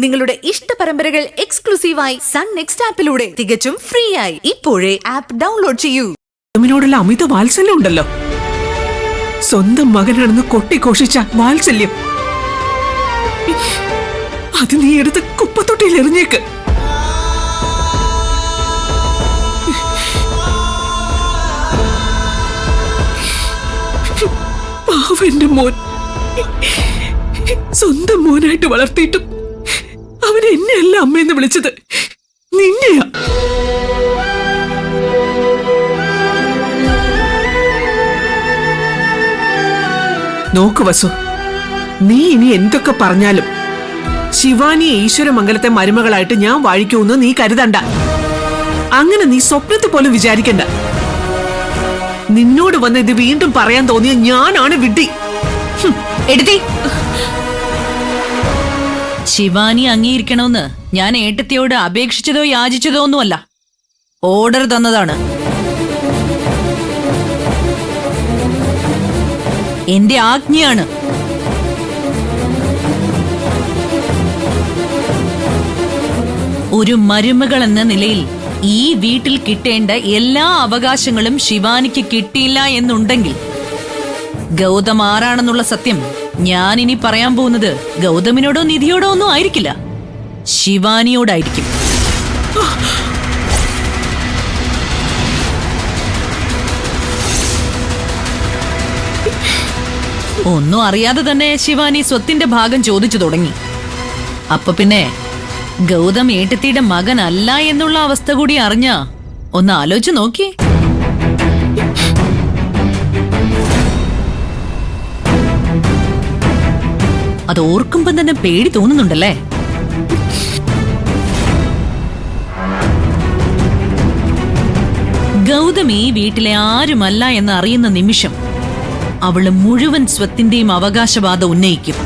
നിങ്ങളുടെ ഇഷ്ട പരമ്പരകൾ എക്സ്ക്ലൂസീവായി സൺ നെക്സ്റ്റ് ആപ്പിലൂടെ തികച്ചും ഫ്രീ ആയി ഇപ്പോഴേ ആപ്പ് ഡൗൺലോഡ് ചെയ്യൂ. ഗൗതമിനോടുള്ള അമിത വാത്സല്യം ഉണ്ടല്ലോ, സ്വന്തം മകനാണെന്ന് കൊട്ടിഘോഷിച്ച വാത്സല്യം. അത് നീ എടുത്ത് കുപ്പത്തൊട്ടിയിൽ എറിഞ്ഞേക്ക്. പാവന്റെ മോൻ സ്വന്തം മോനായിട്ട് വളർത്തിയിട്ടും അവൻ എന്നെയല്ല അമ്മയെന്ന് വിളിച്ചത്, നിന്നെയാ. നോക്ക് വസു, നീ ഇനി എന്തൊക്കെ പറഞ്ഞാലും ശിവാനിയെ ഈശ്വരമംഗലത്തെ മരുമകളായിട്ട് ഞാൻ വാഴിക്കുമെന്ന് നീ കരുതണ്ട. അങ്ങനെ നീ സ്വപ്നത്തെ പോലും വിചാരിക്കണ്ട. നിന്നോട് വന്ന് ഇത് വീണ്ടും പറയാൻ തോന്നിയ ഞാനാണ് വിഡ്ഢി. എടുത്തി ശിവാനി അംഗീകരിക്കണമെന്ന് ഞാൻ ഏട്ടത്തിയോട് അപേക്ഷിച്ചതോ യാചിച്ചതോ ഒന്നുമല്ല, ഓർഡർ തന്നതാണ്. എന്റെ ആജ്ഞയാണ്. ഒരു മരുമകൾ എന്ന നിലയിൽ ഈ വീട്ടിൽ കിട്ടേണ്ട എല്ലാ അവകാശങ്ങളും ശിവാനിക്ക് കിട്ടിയില്ല എന്നുണ്ടെങ്കിൽ ഗൗതം ആരാണെന്നുള്ള സത്യം ഞാനിനി പറയാൻ പോകുന്നത് ഗൗതമിനോടോ നിധിയോടോ ഒന്നും ആയിരിക്കില്ല, ശിവാനിയോടായിരിക്കും. ഒന്നും അറിയാതെ തന്നെ ശിവാനി സ്വത്തിന്റെ ഭാഗം ചോദിച്ചു തുടങ്ങി. അപ്പൊ പിന്നെ ഗൗതം ഏട്ടത്തിയുടെ മകനല്ല എന്നുള്ള അവസ്ഥ കൂടി അറിഞ്ഞ ഒന്ന് ആലോചിച്ച് നോക്കിയേ. അത് ഓർക്കുമ്പം തന്നെ പേടി തോന്നുന്നുണ്ടല്ലേ? ഗൗതം ഈ വീട്ടിലെ ആരുമല്ല എന്ന് അറിയുന്ന നിമിഷം അവള് മുഴുവൻ സ്വത്തിന്റെയും അവകാശവാദം ഉന്നയിക്കും.